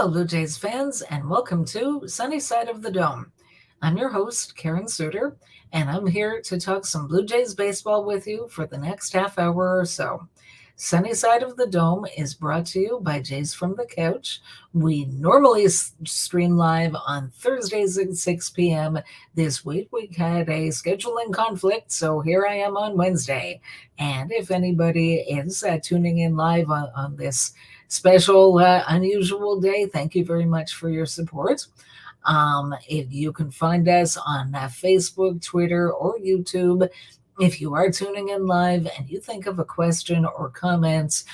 Hello, Blue Jays fans, and welcome to Sunny Side of the Dome. I'm your host, Karen Soutar, and I'm here to talk some Blue Jays baseball with you for the next half hour or so. Sunny Side of the Dome is brought to you by Jays from the Couch. We normally stream live on Thursdays at 6 p.m. This week we had a scheduling conflict, so here I am on Wednesday. And if anybody is tuning in live on this special, unusual day, thank you very much for your support. If you can find us on Facebook, Twitter, or YouTube. If you are tuning in live and you think of a question or comments,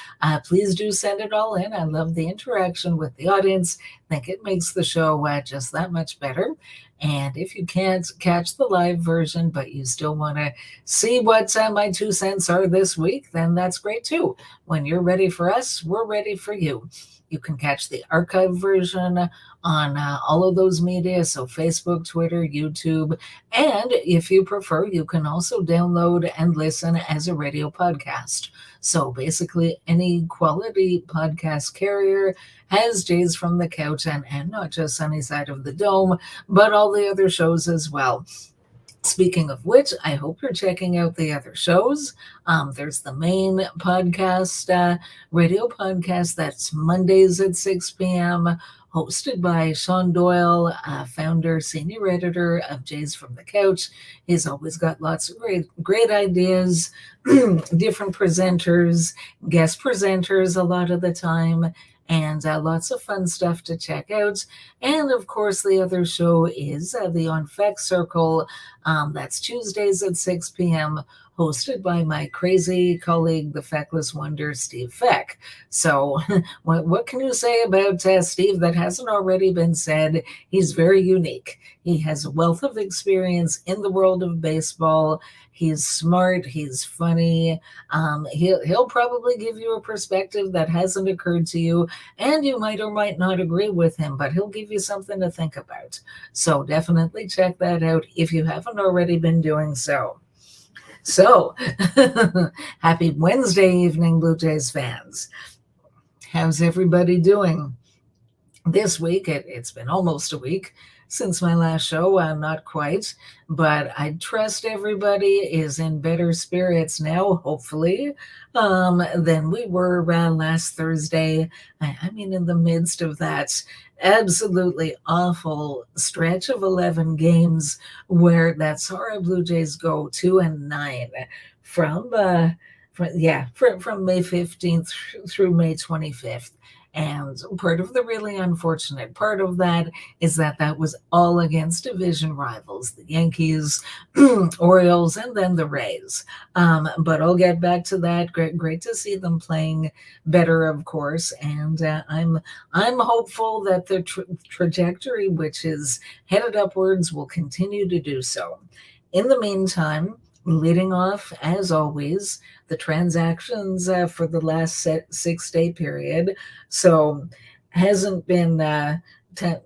please do send it all in. I love the interaction with the audience. I think it makes the show just that much better. And if you can't catch the live version, but you still want to see what my 2 cents are this week, then that's great too. When you're ready for us, we're ready for you. You can catch the archive version on all of those media, so Facebook, Twitter, YouTube, and if you prefer, you can also download and listen as a radio podcast. So basically, any quality podcast carrier has Jays from the Couch, and not just Sunny Side of the Dome, but all the other shows as well. Speaking of which, I hope you're checking out the other shows. There's the main podcast, radio podcast, that's Mondays at 6 p.m., hosted by Shaun Doyle, founder, senior editor of Jays from the Couch. He's always got lots of great ideas, different presenters, guest presenters a lot of the time, and lots of fun stuff to check out. And of course, the other show is the On Feck Circle. That's Tuesdays at 6 p.m., hosted by my crazy colleague, the Feckless Wonder, Steve Feck. So what can you say about Steve that hasn't already been said? He's very unique. He has a wealth of experience in the world of baseball. He's smart. He's funny. He'll probably give you a perspective that hasn't occurred to you, and you might or might not agree with him, but he'll give you something to think about. So definitely check that out if you haven't already been doing so. So, happy Wednesday evening, Blue Jays fans. How's everybody doing? This week, it's been almost a week since my last show, not quite, but I trust everybody is in better spirits now, hopefully, than we were around last Thursday. I mean, in the midst of that absolutely awful stretch of 11 games where that Sorry Blue Jays go 2-9 from May 15th through May 25th. And part of the really unfortunate part of that is that was all against division rivals, the Yankees, Orioles, and then the Rays. But I'll get back to that. Great to see them playing better, of course. And I'm hopeful that the trajectory, which is headed upwards, will continue to do so. In the meantime, leading off, as always, the transactions for the last 6-day period. So hasn't been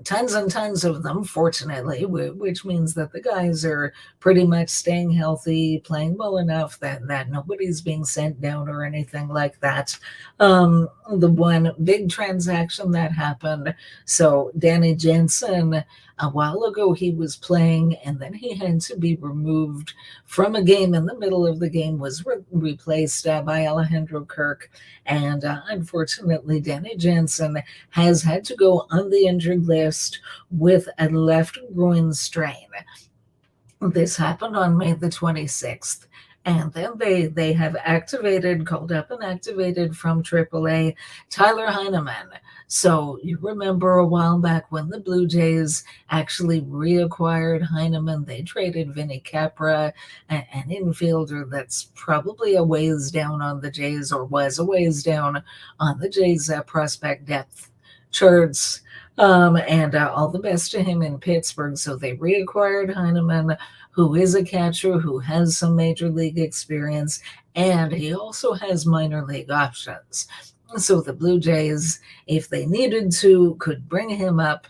tons and tons of them, fortunately, which means that the guys are pretty much staying healthy, playing well enough that nobody's being sent down or anything like that. The one big transaction that happened, so Danny Jansen, a while ago, he was playing, and then he had to be removed from a game. In the middle of the game, was replaced by Alejandro Kirk. And unfortunately, Danny Jansen has had to go on the injured list with a left groin strain. This happened on May the 26th. And then they have called up and activated from AAA Tyler Heineman. So you remember a while back when the Blue Jays actually reacquired Heineman, they traded Vinny Capra, an infielder that's probably a ways down on the Jays, or was a ways down on the Jays prospect depth charts. And all the best to him in Pittsburgh. So they reacquired Heineman, who is a catcher who has some major league experience, and he also has minor league options. So the Blue Jays, if they needed to, could bring him up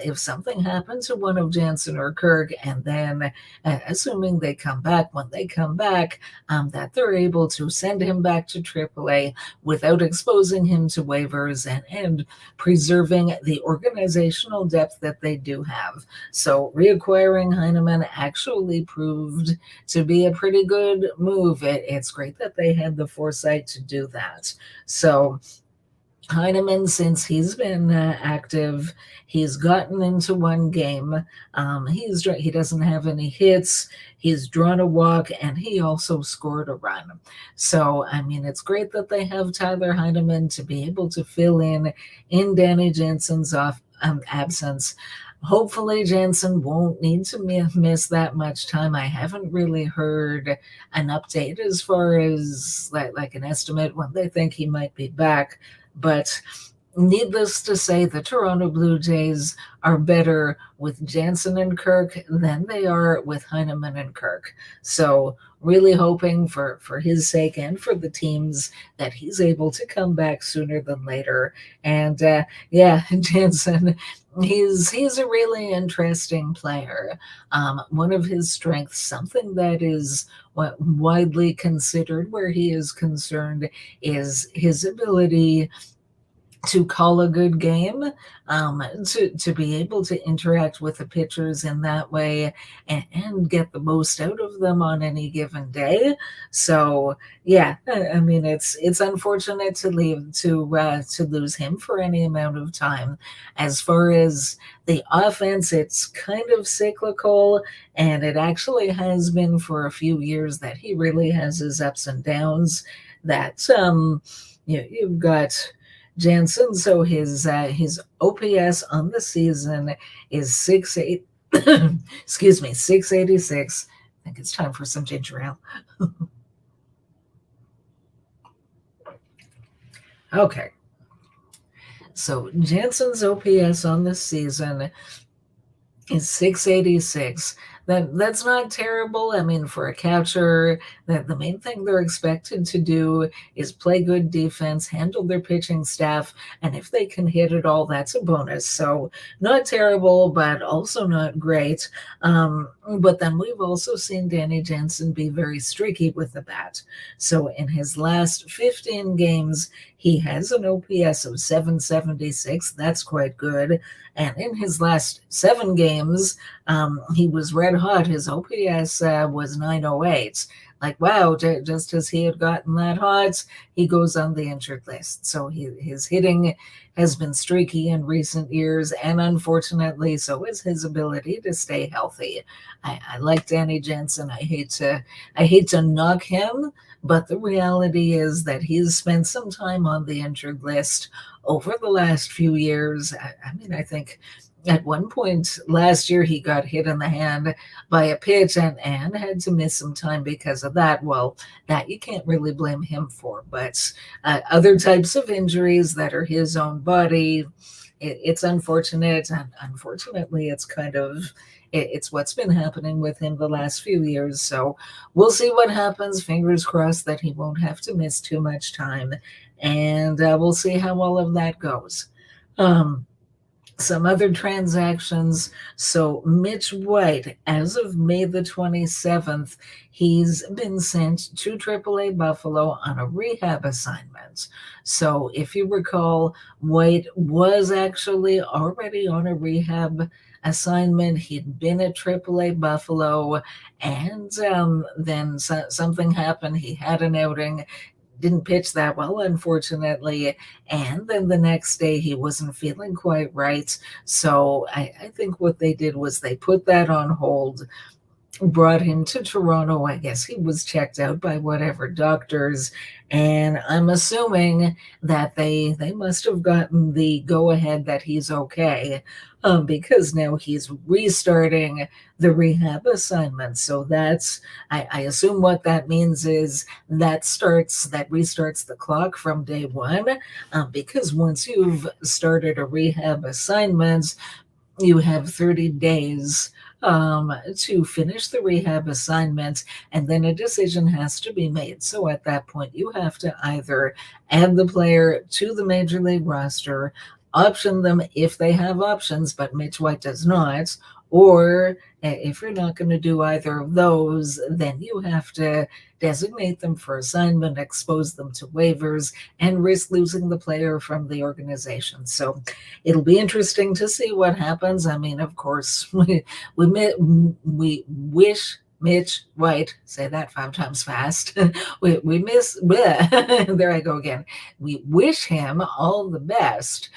if something happened to one of Jansen or Kirk, and then assuming they come back, when they come back, that they're able to send him back to AAA without exposing him to waivers and preserving the organizational depth that they do have. So reacquiring Heineman actually proved to be a pretty good move. It's great that they had the foresight to do that. So Heineman, since he's been active, he's gotten into one game. He doesn't have any hits. He's drawn a walk, and he also scored a run. So I mean, it's great that they have Tyler Heineman to be able to fill in Danny Jansen's absence. Hopefully, Jansen won't need to miss that much time. I haven't really heard an update as far as like an estimate when they think he might be back. But needless to say, the Toronto Blue Jays are better with Jansen and Kirk than they are with Heineman and Kirk. So really hoping for his sake and for the teams that he's able to come back sooner than later. And yeah, Jansen, he's a really interesting player. One of his strengths, something that is widely considered where he is concerned, is his ability to call a good game, to be able to interact with the pitchers in that way and get the most out of them on any given day. So yeah, I mean it's unfortunate to lose him for any amount of time. As far as the offense, it's kind of cyclical, and it actually has been for a few years that he really has his ups and downs. That you've got Jansen, so his OPS on the season is 6.8. Excuse me, 686. I think it's time for some ginger ale. Okay. So Jansen's OPS on the season is 686. That's not terrible. I mean, for a catcher, that the main thing they're expected to do is play good defense, handle their pitching staff, and if they can hit it all, that's a bonus. So not terrible, but also not great. But then we've also seen Danny Jansen be very streaky with the bat. So in his last 15 games, he has an OPS of 776. That's quite good. And in his last 7 games, he was red hot. His OPS was 908. Like, wow, just as he had gotten that hot, he goes on the injured list. So his hitting has been streaky in recent years, and unfortunately, so is his ability to stay healthy. I like Danny Jansen. I hate to knock him, but the reality is that he's spent some time on the injured list over the last few years. I mean, I think at one point last year he got hit in the hand by a pitch and had to miss some time because of that. Well, that you can't really blame him for, but other types of injuries that are his own body, it's unfortunate, and unfortunately it's what's been happening with him the last few years. So we'll see what happens. Fingers crossed that he won't have to miss too much time, and we'll see how all of that goes. Some other transactions. So Mitch White, as of May the 27th, he's been sent to AAA Buffalo on a rehab assignment. So if you recall, White was actually already on a rehab assignment. He'd been at AAA Buffalo, and then something happened. He had an outing, didn't pitch that well, unfortunately. And then the next day he wasn't feeling quite right. So I think what they did was they put that on hold, brought him to Toronto. I guess he was checked out by whatever doctors, and I'm assuming that they must have gotten the go-ahead that he's okay, because now he's restarting the rehab assignment. So that's, I assume what that means is that restarts the clock from day one, because once you've started a rehab assignment, you have 30 days to finish the rehab assignment, and then a decision has to be made. So at that point, you have to either add the player to the major league roster, option them if they have options, but Mitch White does not, or if you're not going to do either of those, then you have to designate them for assignment, expose them to waivers, and risk losing the player from the organization. So it'll be interesting to see what happens. I mean, of course, we wish Mitch White, say that 5 times fast. we miss, bleh, there I go again. We wish him all the best,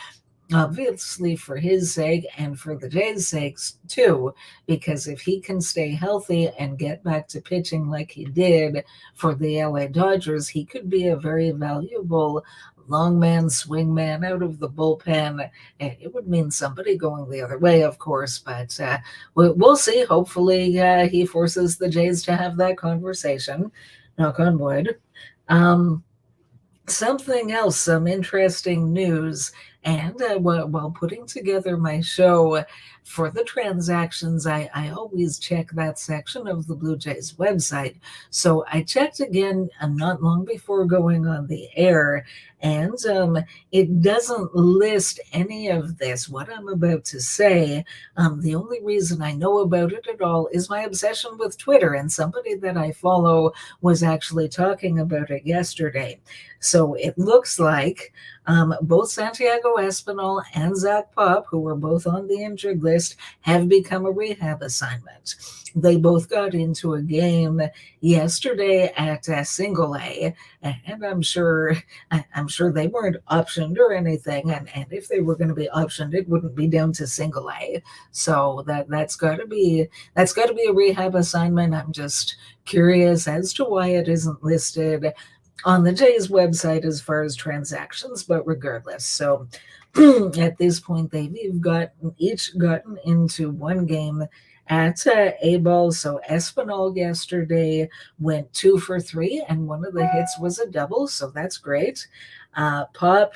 obviously for his sake and for the Jays' sakes too, because if he can stay healthy and get back to pitching like he did for the LA Dodgers, he could be a very valuable long man, swing man out of the bullpen. It would mean somebody going the other way, of course, but we'll see. Hopefully he forces the Jays to have that conversation. Knock on wood. Something else, some interesting news. And while putting together my show for the transactions, I always check that section of the Blue Jays website. So I checked again not long before going on the air, and it doesn't list any of this, what I'm about to say. The only reason I know about it at all is my obsession with Twitter, and somebody that I follow was actually talking about it yesterday. So it looks like both Santiago Espinal and Zach Pop, who were both on the injured list, have become a rehab assignment. They both got into a game yesterday at Single A, and I'm sure they weren't optioned or anything. And if they were going to be optioned, it wouldn't be down to Single A. So that's got to be a rehab assignment. I'm just curious as to why it isn't listed on the Jays website as far as transactions, but regardless. So at this point, they've each gotten into one game at A-ball. So Espinal yesterday went 2 for 3, and one of the hits was a double, so that's great. Pop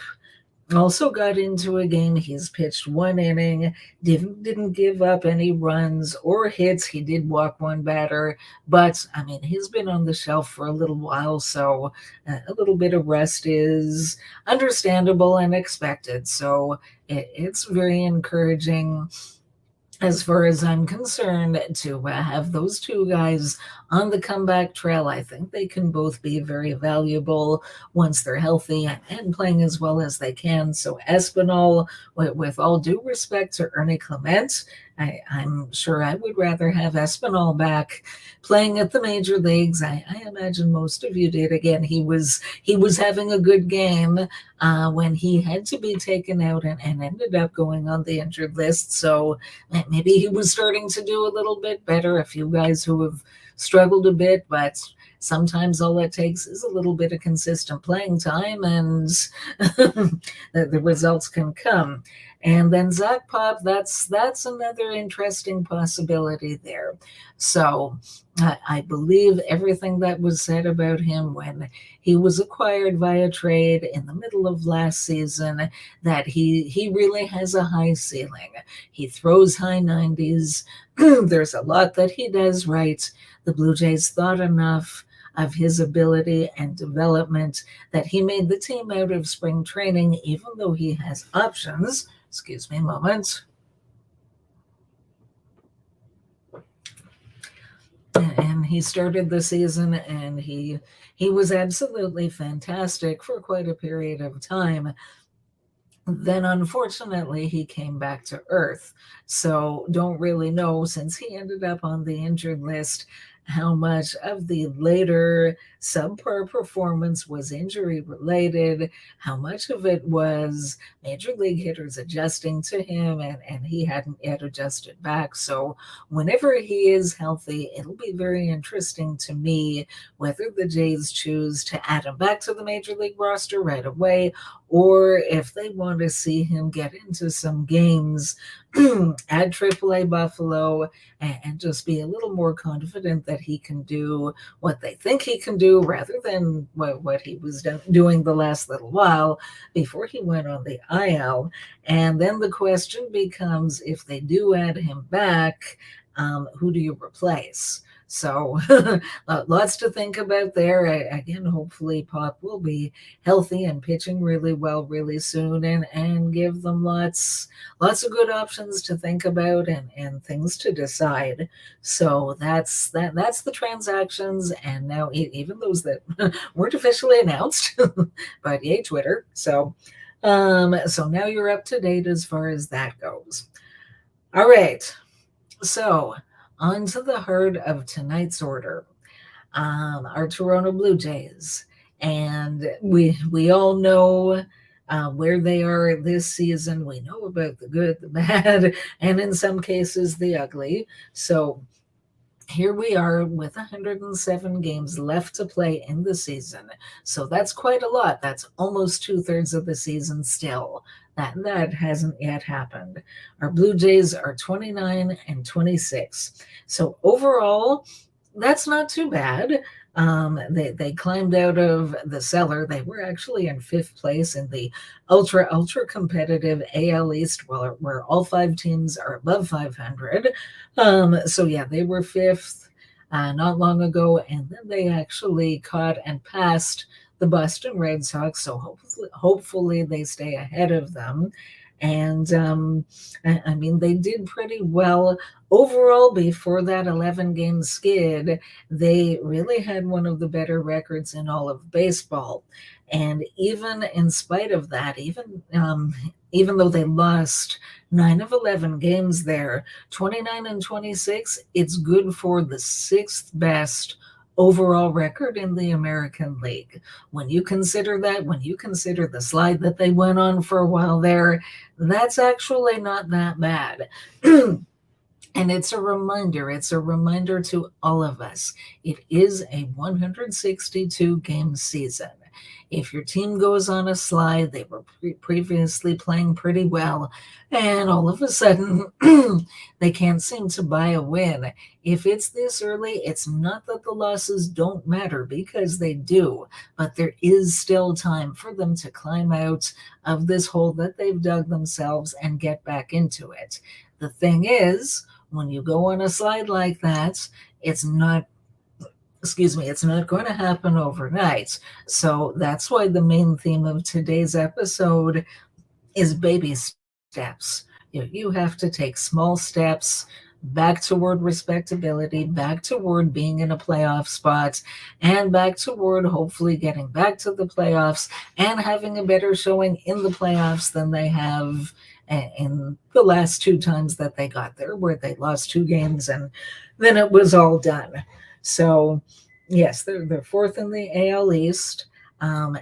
also got into a game. He's pitched 1 inning, didn't give up any runs or hits. He did walk one batter, but I mean, he's been on the shelf for a little while, so a little bit of rest is understandable and expected. So it's very encouraging, as far as I'm concerned, to have those two guys on the comeback trail. I think they can both be very valuable once they're healthy and playing as well as they can. So Espinal, with all due respect to Ernie Clement, I'm sure I would rather have Espinal back playing at the major leagues. I imagine most of you did. Again, he was having a good game when he had to be taken out and ended up going on the injured list. So maybe he was starting to do a little bit better. A few guys who have struggled a bit, but sometimes all it takes is a little bit of consistent playing time, and the results can come. And then Zach Pop, that's another interesting possibility there. So I believe everything that was said about him when he was acquired via trade in the middle of last season, that he really has a high ceiling. He throws high 90s. There's a lot that he does right. The Blue Jays thought enough of his ability and development that he made the team out of spring training, even though he has options. Excuse me a moment. And he started the season, and he was absolutely fantastic for quite a period of time. Then, unfortunately, he came back to earth. So don't really know, since he ended up on the injured list, how much of the later subpar performance was injury related, how much of it was major league hitters adjusting to him, and he hadn't yet adjusted back. So whenever he is healthy, it'll be very interesting to me whether the Jays choose to add him back to the major league roster right away, or if they want to see him get into some games at AAA Buffalo and just be a little more confident that he can do what they think he can do, rather than what he was doing the last little while before he went on the IL. And then the question becomes, if they do add him back, who do you replace? So lots to think about there. Again, hopefully Pop will be healthy and pitching really well really soon, and give them lots of good options to think about, and things to decide. So that's the transactions, and now even those that weren't officially announced, but yay Twitter. So now you're up to date as far as that goes. All right. So on to the heart of tonight's order. Our Toronto Blue Jays. And we all know where they are this season. We know about the good, the bad, and in some cases the ugly. So here we are with 107 games left to play in the season. So that's quite a lot. That's almost 2/3 of the season still. That hasn't yet happened. Our Blue Jays are 29 and 26. So overall, that's not too bad. They climbed out of the cellar. They were actually in 5th place in the ultra competitive AL East, where all 5 teams are above 500. So yeah, they were 5th not long ago, and then they actually caught and passed the Boston Red Sox. So hopefully they stay ahead of them. And I mean, they did pretty well overall before that 11-game skid. They really had one of the better records in all of baseball. And even in spite of that, even though they lost 9 of 11 games there, 29 and 26, it's good for the 6th best overall record in the American League. When you consider the slide that they went on for a while there, that's actually not that bad. And it's a reminder to all of us. It is a 162 game season. If your team goes on a slide, they were previously playing pretty well, and all of a sudden they can't seem to buy a win. If it's this early, it's not that the losses don't matter, because they do, but there is still time for them to climb out of this hole that they've dug themselves and get back into it. The thing is, when you go on a slide like that, it's not going to happen overnight. So that's why the main theme of today's episode is baby steps. You have to take small steps back toward respectability, back toward being in a playoff spot, and back toward hopefully getting back to the playoffs and having a better showing in the playoffs than they have in the last 2 times that they got there, where they lost 2 games and then it was all done. So yes, they're 4th in the AL East.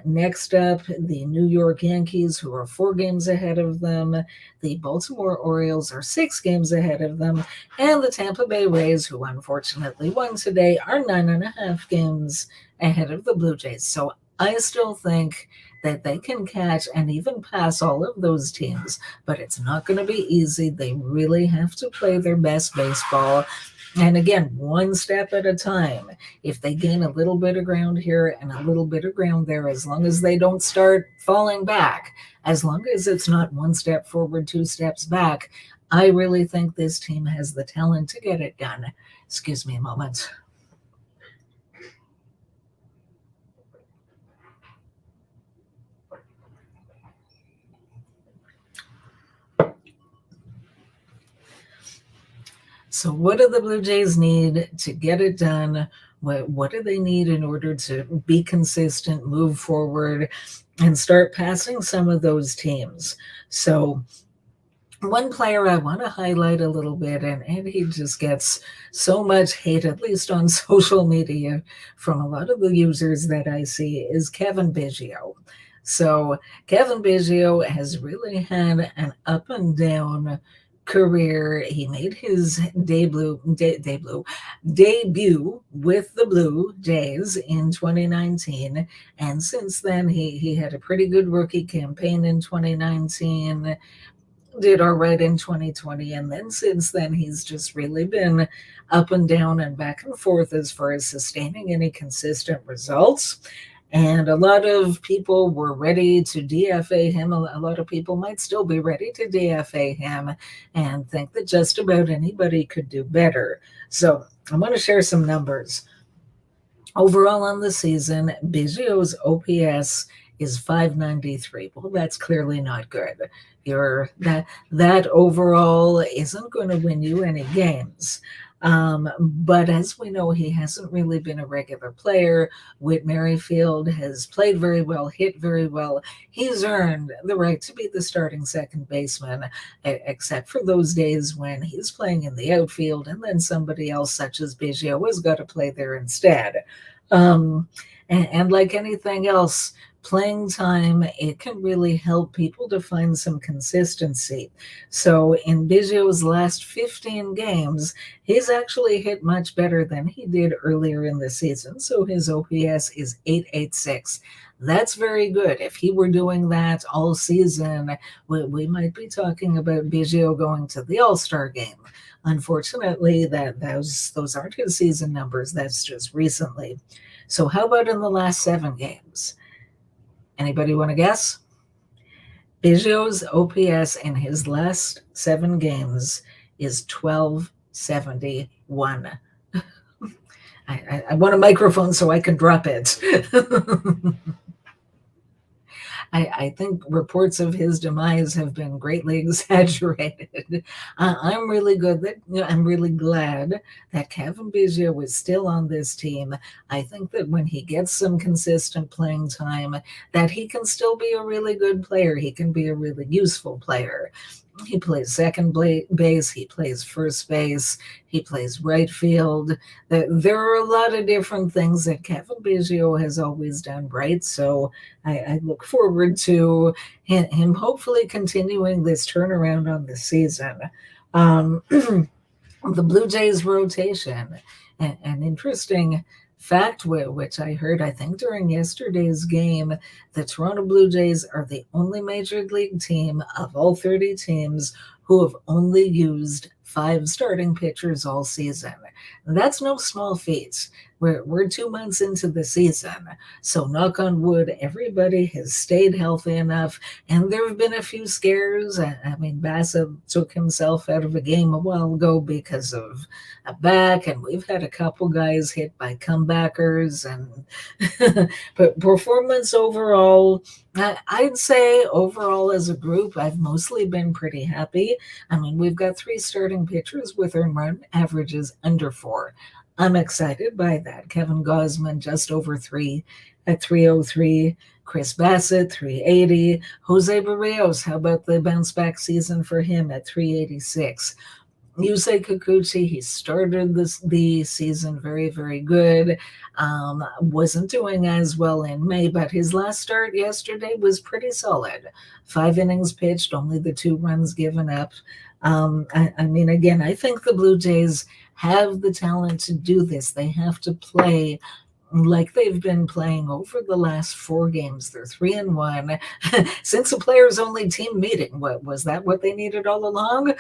Next up, the New York Yankees, who are 4 games ahead of them. The Baltimore Orioles are 6 games ahead of them. And the Tampa Bay Rays, who unfortunately won today, are 9.5 games ahead of the Blue Jays. So I still think that they can catch and even pass all of those teams, but it's not going to be easy. They really have to play their best baseball. And again, one step at a time. If they gain a little bit of ground here and a little bit of ground there, as long as they don't start falling back, as long as it's not 1 step forward, 2 steps back, I really think this team has the talent to get it done. Excuse me a moment. So what do the Blue Jays need to get it done? What do they need in order to be consistent, move forward, and start passing some of those teams? So one player I want to highlight a little bit, and he just gets so much hate, at least on social media, from a lot of the users that I see, is Kevin Biggio. So Kevin Biggio has really had an up and down career. He made his debut with the Blue Jays in 2019, and since then he had a pretty good rookie campaign in 2019, did all right in 2020, and then since then he's just really been up and down and back and forth as far as sustaining any consistent results. And a lot of people were ready to DFA him. A lot of people might still be ready to DFA him and think that just about anybody could do better. So I'm going to share some numbers. Overall on the season, Biggio's OPS is 593. Well, that's clearly not good. That overall isn't going to win you any games. But as we know, he hasn't really been a regular player. Whit Merrifield has played very well, hit very well. He's earned the right to be the starting second baseman, except for those days when he's playing in the outfield and then somebody else, such as Biggio, has got to play there instead. Um, and like anything else, playing time, it can really help people to find some consistency. So in Biggio's last 15 games, he's actually hit much better than he did earlier in the season. So his OPS is 886. That's very good. If he were doing that all season, we might be talking about Biggio going to the All-Star game. Unfortunately, those aren't his season numbers. That's just recently. So how about in the last 7 games? Anybody want to guess? Biggio's OPS in his last 7 games is 1271. I want a microphone so I can drop it. I think reports of his demise have been greatly exaggerated. I'm really glad that Kevin Biggio is still on this team. I think that when he gets some consistent playing time, that he can still be a really good player. He can be a really useful player. He plays second base, he plays first base, he plays right field. There are a lot of different things that Kevin Biggio has always done right. So I look forward to him hopefully continuing this turnaround on the season. The Blue Jays rotation, an interesting fact which I heard, I think, during yesterday's game, the Toronto Blue Jays are the only major league team of all 30 teams who have only used 5 starting pitchers all season. And that's no small feat. We're 2 months into the season, so knock on wood, everybody has stayed healthy enough, and there have been a few scares. I mean, Bassett took himself out of a game a while ago because of a back, and we've had a couple guys hit by comebackers, and but performance overall, I'd say overall as a group, I've mostly been pretty happy. I mean, we've got 3 starting pitchers with earned run averages under 4. I'm excited by that. Kevin Gausman just over 3 at 303. Chris Bassett, 380. Jose Barrios, how about the bounce back season for him at 386? Yusei Kikuchi, he started the season very, very good. Wasn't doing as well in May, but his last start yesterday was pretty solid. 5 innings pitched, only the 2 runs given up. I mean, again, I think the Blue Jays have the talent to do this. They have to play like they've been playing over the last 4 games. They're 3-1 since the players only team meeting. What was that what they needed all along?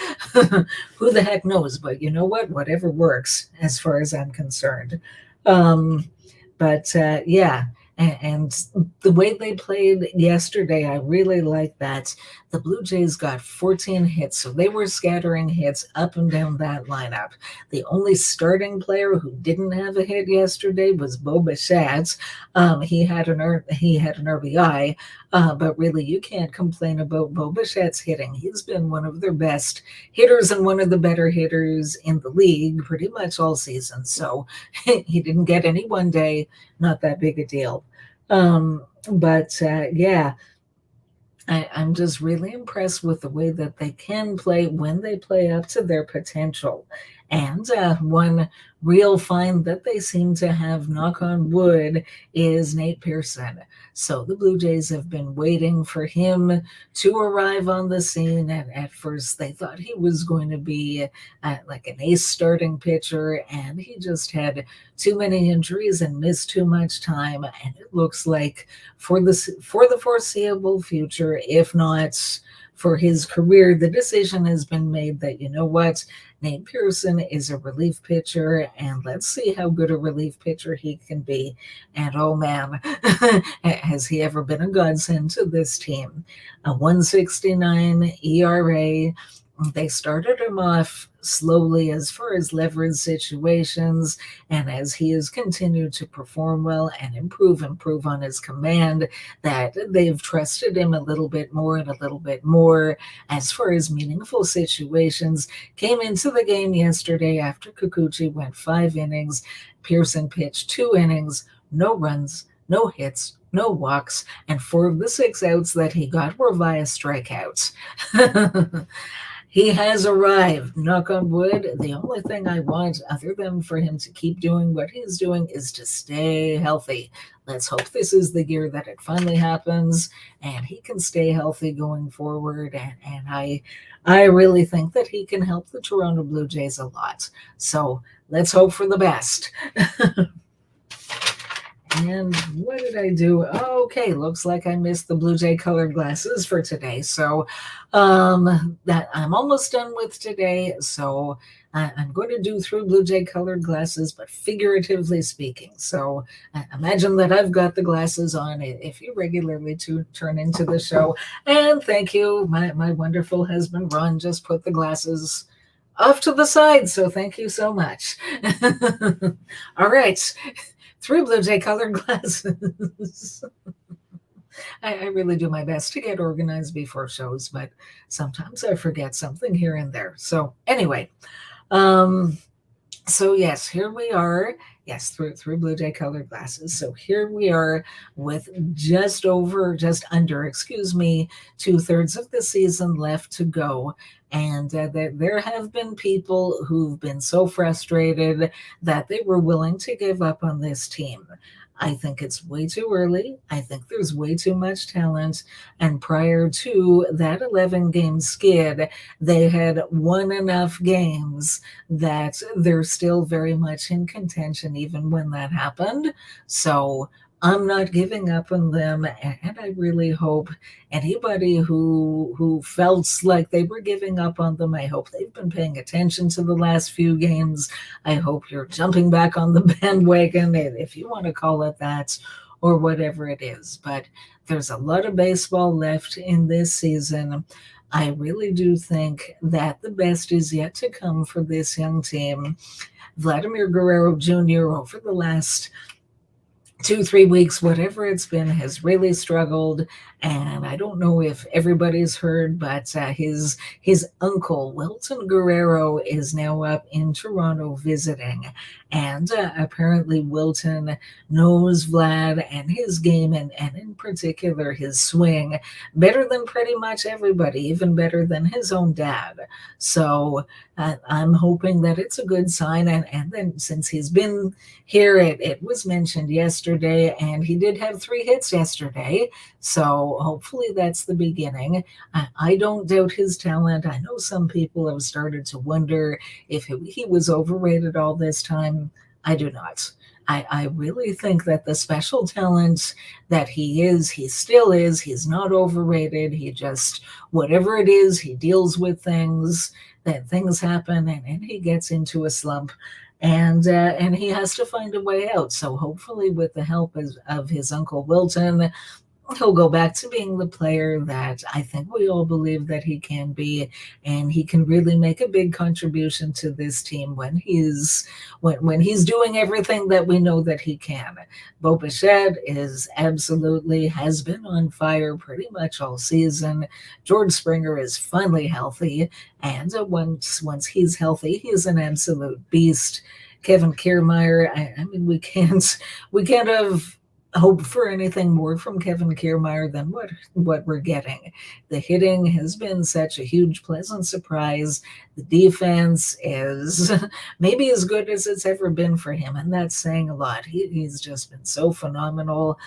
Who the heck knows? But you know what? Whatever works as far as I'm concerned. Yeah. And the way they played yesterday, I really like that. The Blue Jays got 14 hits, so they were scattering hits up and down that lineup. The only starting player who didn't have a hit yesterday was Bo Bichette. He had an RBI, but really you can't complain about Bo Bichette's hitting. He's been one of their best hitters and one of the better hitters in the league pretty much all season. So he didn't get any one day, not that big a deal. Yeah, I'm just really impressed with the way that they can play when they play up to their potential. And one real find that they seem to have, knock on wood, is Nate Pearson. So the Blue Jays have been waiting for him to arrive on the scene. And at first they thought he was going to be like an ace starting pitcher, and he just had too many injuries and missed too much time. And it looks like for the foreseeable future, if not for his career, the decision has been made that, you know what, Nate Pearson is a relief pitcher, and let's see how good a relief pitcher he can be. And oh man, has he ever been a godsend to this team? A 169 ERA. They started him off slowly as far as leverage situations, and as he has continued to perform well and improve on his command, that they've trusted him a little bit more and a little bit more as far as meaningful situations. Came into the game yesterday after Kikuchi went 5 innings. Pearson pitched 2 innings, no runs, no hits, no walks, and 4 of the 6 outs that he got were via strikeouts. He has arrived, knock on wood. The only thing I want, other than for him to keep doing what he's doing, is to stay healthy. Let's hope this is the year that it finally happens and he can stay healthy going forward. And I really think that he can help the Toronto Blue Jays a lot. So let's hope for the best. And what did I do? Okay, looks like I missed the Blue Jay colored glasses for today. So that I'm almost done with today. So I'm going to do 3 Blue Jay colored glasses, but figuratively speaking. So imagine that I've got the glasses on if you regularly turn into the show. And thank you. My wonderful husband, Ron, just put the glasses off to the side. So thank you so much. All right. 3 Blue Jay colored glasses. I really do my best to get organized before shows, but sometimes I forget something here and there. So anyway, so yes, here we are. Yes, through Blue Jay colored glasses. So here we are with just under, 2/3 of the season left to go. And there have been people who've been so frustrated that they were willing to give up on this team. I think it's way too early. I think there's way too much talent. And prior to that 11-game skid, they had won enough games that they're still very much in contention even when that happened. So I'm not giving up on them, and I really hope anybody who felt like they were giving up on them, I hope they've been paying attention to the last few games. I hope you're jumping back on the bandwagon, if you want to call it that, or whatever it is. But there's a lot of baseball left in this season. I really do think that the best is yet to come for this young team. Vladimir Guerrero Jr. over the last 2-3 weeks, whatever it's been, has really struggled. And I don't know if everybody's heard, but his uncle, Wilton Guerrero, is now up in Toronto visiting. And apparently Wilton knows Vlad and his game, and in particular his swing, better than pretty much everybody, even better than his own dad. So I'm hoping that it's a good sign. And then since he's been here, it was mentioned yesterday, and he did have 3 hits yesterday. So hopefully that's the beginning. I don't doubt his talent. I know some people have started to wonder if he was overrated all this time. I do not. I really think that the special talent that he still is. He's not overrated. He just, whatever it is, he deals with things, that things happen, and he gets into a slump. And he has to find a way out. So hopefully with the help of his uncle Wilton, he'll go back to being the player that I think we all believe that he can be, and he can really make a big contribution to this team when he's doing everything that we know that he can. Bo Bichette has been on fire pretty much all season. George Springer is finally healthy, and once he's healthy, he's an absolute beast. Kevin Kiermaier, I mean, we can't have hope for anything more from Kevin Kiermaier than what we're getting. The hitting has been such a huge, pleasant surprise. The defense is maybe as good as it's ever been for him, and that's saying a lot. He's just been so phenomenal.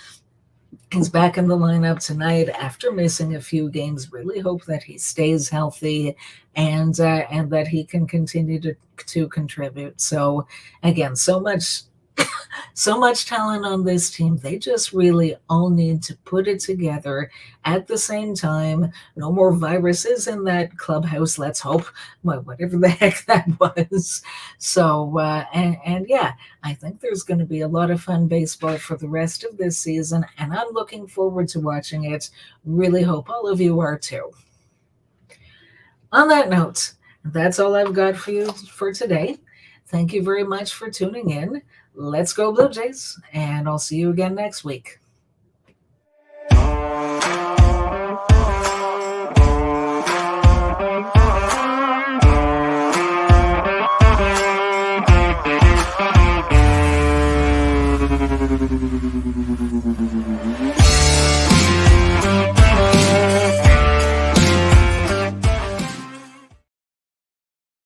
He's back in the lineup tonight after missing a few games. Really hope that he stays healthy and that he can continue to contribute. So again, so much So much talent on this team. They just really all need to put it together at the same time. No more viruses in that clubhouse, let's hope. Whatever the heck that was. So, and yeah, I think there's going to be a lot of fun baseball for the rest of this season, and I'm looking forward to watching it. Really hope all of you are too. On that note, that's all I've got for you for today. Thank you very much for tuning in. Let's go, Blue Jays, and I'll see you again next week.